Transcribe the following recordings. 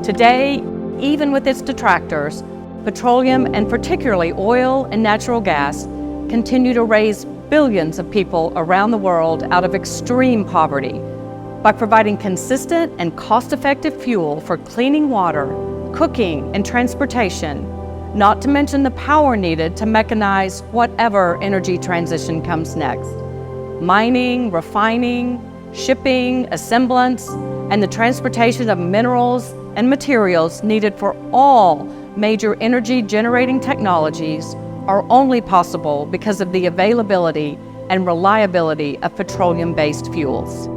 Today, even with its detractors, petroleum and particularly oil and natural gas continue to raise billions of people around the world out of extreme poverty by providing consistent and cost-effective fuel for cleaning water, cooking, and transportation, not to mention the power needed to mechanize whatever energy transition comes next. Mining, refining, shipping, assemblance, and the transportation of minerals and materials needed for all major energy-generating technologies are only possible because of the availability and reliability of petroleum-based fuels.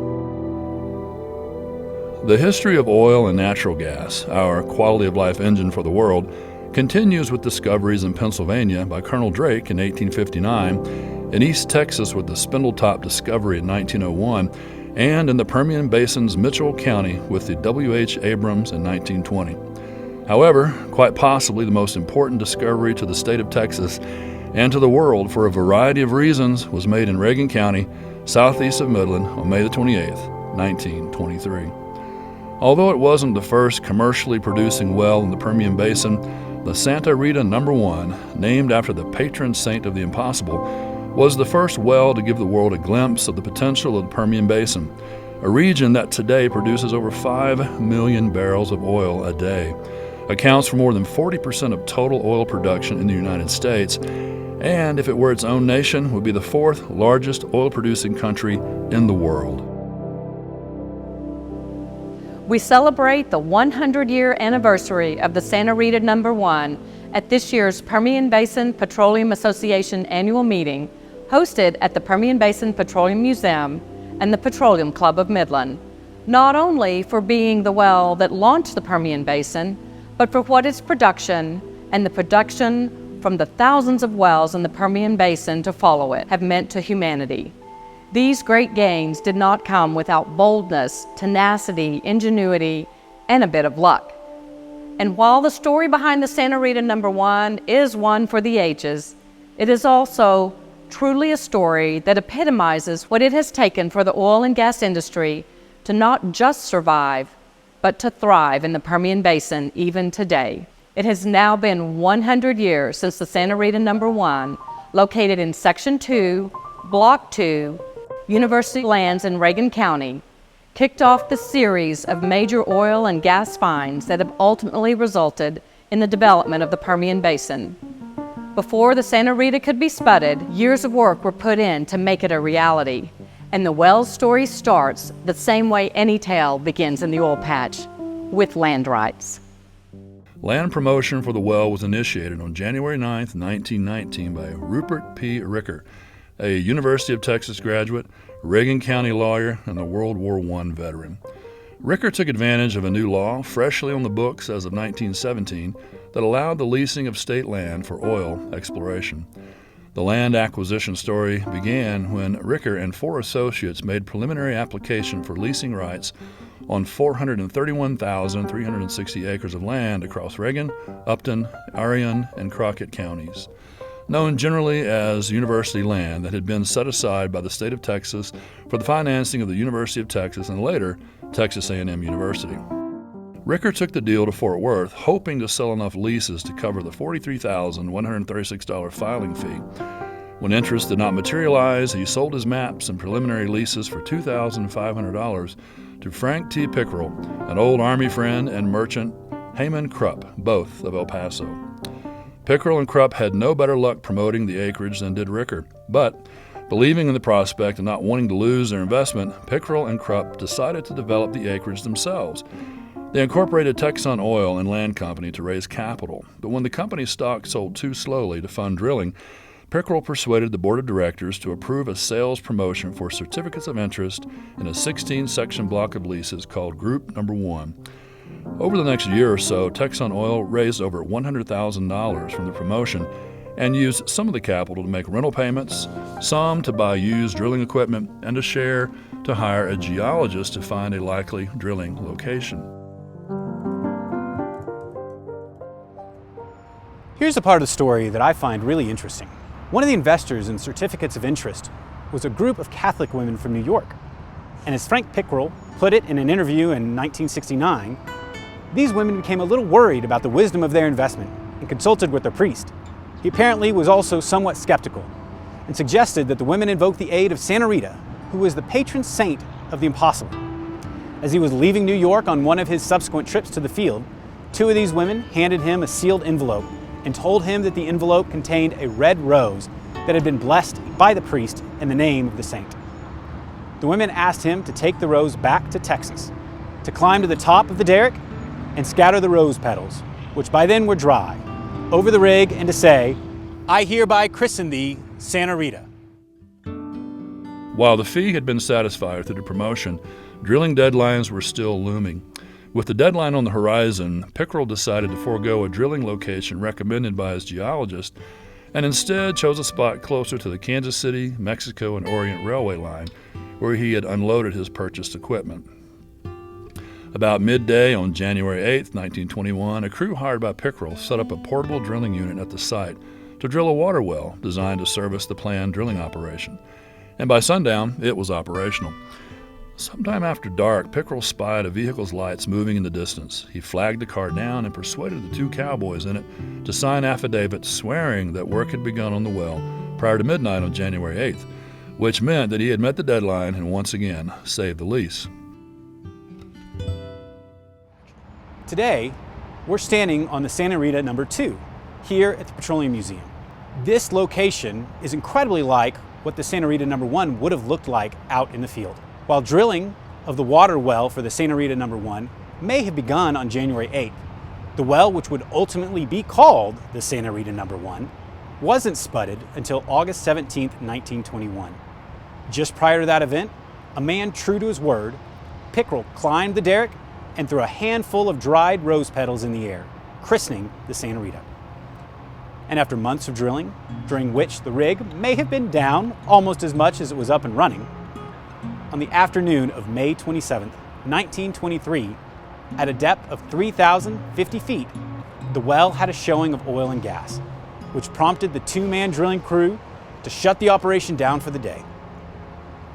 The history of oil and natural gas, our quality of life engine for the world, continues with discoveries in Pennsylvania by Colonel Drake in 1859, in East Texas with the Spindletop discovery in 1901, and in the Permian Basin's Mitchell County with the W.H. Abrams in 1920. However, quite possibly the most important discovery to the state of Texas and to the world for a variety of reasons was made in Reagan County, southeast of Midland, on May 28, 1923. Although it wasn't the first commercially producing well in the Permian Basin, the Santa Rita No. 1, named after the patron saint of the impossible, was the first well to give the world a glimpse of the potential of the Permian Basin, a region that today produces over 5 million barrels of oil a day, accounts for more than 40% of total oil production in the United States, and if it were its own nation, would be the fourth largest oil-producing country in the world. We celebrate the 100-year anniversary of the Santa Rita No. 1 at this year's Permian Basin Petroleum Association annual meeting, hosted at the Permian Basin Petroleum Museum and the Petroleum Club of Midland, not only for being the well that launched the Permian Basin, but for what its production and the production from the thousands of wells in the Permian Basin to follow it have meant to humanity. These great gains did not come without boldness, tenacity, ingenuity, and a bit of luck. And while the story behind the Santa Rita No. 1 is one for the ages, it is also truly a story that epitomizes what it has taken for the oil and gas industry to not just survive, but to thrive in the Permian Basin even today. It has now been 100 years since the Santa Rita No. 1, located in Section 2, Block 2, University lands in Reagan County, kicked off the series of major oil and gas finds that have ultimately resulted in the development of the Permian Basin. Before the Santa Rita could be spudded, years of work were put in to make it a reality. And the well's story starts the same way any tale begins in the oil patch, with land rights. Land promotion for the well was initiated on January 9, 1919 by Rupert P. Ricker, a University of Texas graduate, Reagan County lawyer, and a World War I veteran. Ricker took advantage of a new law, freshly on the books as of 1917, that allowed the leasing of state land for oil exploration. The land acquisition story began when Ricker and 4 associates made preliminary application for leasing rights on 431,360 acres of land across Reagan, Upton, Arion, and Crockett counties, known generally as university land that had been set aside by the state of Texas for the financing of the University of Texas and later Texas A&M University. Ricker took the deal to Fort Worth, hoping to sell enough leases to cover the $43,136 filing fee. When interest did not materialize, he sold his maps and preliminary leases for $2,500 to Frank T. Pickerel, an old Army friend, and merchant Haman Krupp, both of El Paso. Pickerel and Krupp had no better luck promoting the acreage than did Ricker, but believing in the prospect and not wanting to lose their investment, Pickerel and Krupp decided to develop the acreage themselves. They incorporated Texon Oil and Land Company to raise capital, but when the company's stock sold too slowly to fund drilling, Pickerel persuaded the board of directors to approve a sales promotion for certificates of interest in a 16-section block of leases called Group No. 1. Over the next year or so, Texon Oil raised over $100,000 from the promotion and used some of the capital to make rental payments, some to buy used drilling equipment, and a share to hire a geologist to find a likely drilling location. Here's a part of the story that I find really interesting. One of the investors in certificates of interest was a group of Catholic women from New York. And as Frank Pickrell put it in an interview in 1969, these women became a little worried about the wisdom of their investment and consulted with their priest. He apparently was also somewhat skeptical and suggested that the women invoke the aid of Santa Rita, who was the patron saint of the impossible. As he was leaving New York on one of his subsequent trips to the field, two of these women handed him a sealed envelope and told him that the envelope contained a red rose that had been blessed by the priest in the name of the saint. The women asked him to take the rose back to Texas, to climb to the top of the derrick and scatter the rose petals, which by then were dry, over the rig, and to say, "I hereby christen thee Santa Rita." While the fee had been satisfied through the promotion, drilling deadlines were still looming. With the deadline on the horizon, Pickrell decided to forego a drilling location recommended by his geologist and instead chose a spot closer to the Kansas City, Mexico, and Orient Railway line, where he had unloaded his purchased equipment. About midday on January 8, 1921, a crew hired by Pickrell set up a portable drilling unit at the site to drill a water well designed to service the planned drilling operation. And by sundown, it was operational. Sometime after dark, Pickrell spied a vehicle's lights moving in the distance. He flagged the car down and persuaded the two cowboys in it to sign affidavits swearing that work had begun on the well prior to midnight on January 8th, which meant that he had met the deadline and once again saved the lease. Today, we're standing on the Santa Rita No. 2 here at the Petroleum Museum. This location is incredibly like what the Santa Rita No. 1 would have looked like out in the field. While drilling of the water well for the Santa Rita No. 1 may have begun on January 8th, the well, which would ultimately be called the Santa Rita No. 1, wasn't spudded until August 17, 1921. Just prior to that event, a man true to his word, Pickrell climbed the derrick and threw a handful of dried rose petals in the air, christening the Santa Rita. And after months of drilling, during which the rig may have been down almost as much as it was up and running, on the afternoon of May 27, 1923, at a depth of 3,050 feet, the well had a showing of oil and gas, which prompted the two-man drilling crew to shut the operation down for the day.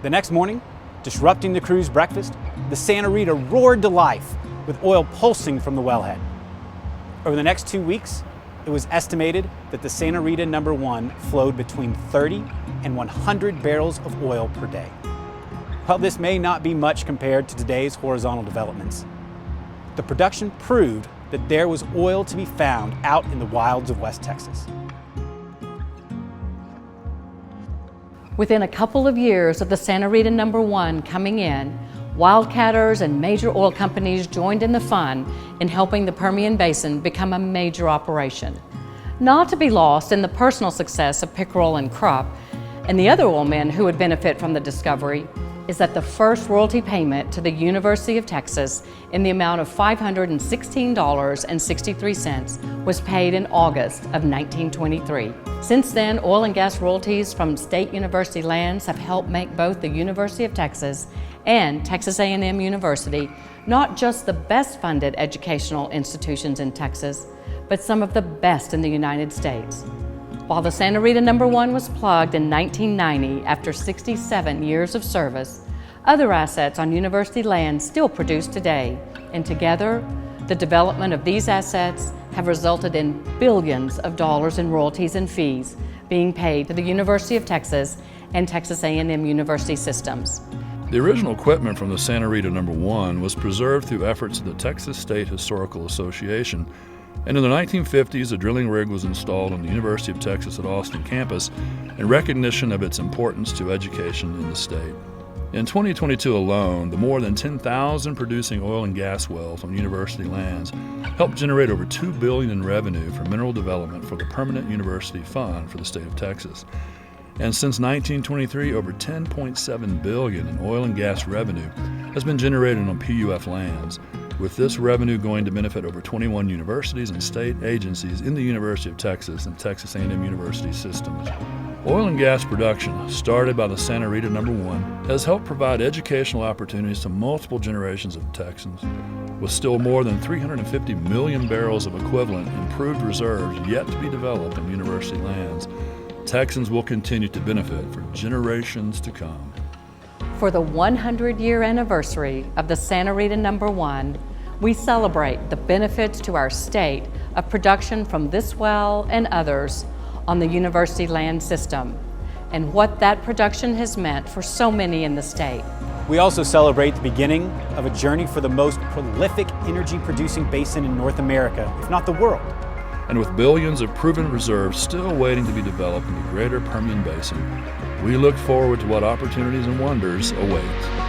The next morning, disrupting the crew's breakfast, the Santa Rita roared to life with oil pulsing from the wellhead. Over the next 2 weeks, it was estimated that the Santa Rita No. 1 flowed between 30 and 100 barrels of oil per day. While this may not be much compared to today's horizontal developments, the production proved that there was oil to be found out in the wilds of West Texas. Within a couple of years of the Santa Rita No. 1 coming in, wildcatters and major oil companies joined in the fun in helping the Permian Basin become a major operation. Not to be lost in the personal success of Pickrell and Krupp and the other oil men who would benefit from the discovery is that the first royalty payment to the University of Texas in the amount of $516.63 was paid in August of 1923. Since then, oil and gas royalties from state university lands have helped make both the University of Texas and Texas A&M University not just the best funded educational institutions in Texas, but some of the best in the United States. While the Santa Rita No. 1 was plugged in 1990 after 67 years of service, other assets on university land still produce today, and together, the development of these assets have resulted in billions of dollars in royalties and fees being paid to the University of Texas and Texas A&M University systems. The original equipment from the Santa Rita No. 1 was preserved through efforts of the Texas State Historical Association, and in the 1950s, a drilling rig was installed on the University of Texas at Austin campus in recognition of its importance to education in the state. In 2022 alone, the more than 10,000 producing oil and gas wells on university lands helped generate over $2 billion in revenue for mineral development for the Permanent University Fund for the state of Texas. And since 1923, over $10.7 billion in oil and gas revenue has been generated on PUF lands, with this revenue going to benefit over 21 universities and state agencies in the University of Texas and Texas A&M University systems. Oil and gas production, started by the Santa Rita No. 1, has helped provide educational opportunities to multiple generations of Texans. With still more than 350 million barrels of equivalent improved reserves yet to be developed on university lands, Texans will continue to benefit for generations to come. For the 100-year anniversary of the Santa Rita No. 1, we celebrate the benefits to our state of production from this well and others on the university land system, and what that production has meant for so many in the state. We also celebrate the beginning of a journey for the most prolific energy-producing basin in North America, if not the world. And with billions of proven reserves still waiting to be developed in the greater Permian Basin, we look forward to what opportunities and wonders await.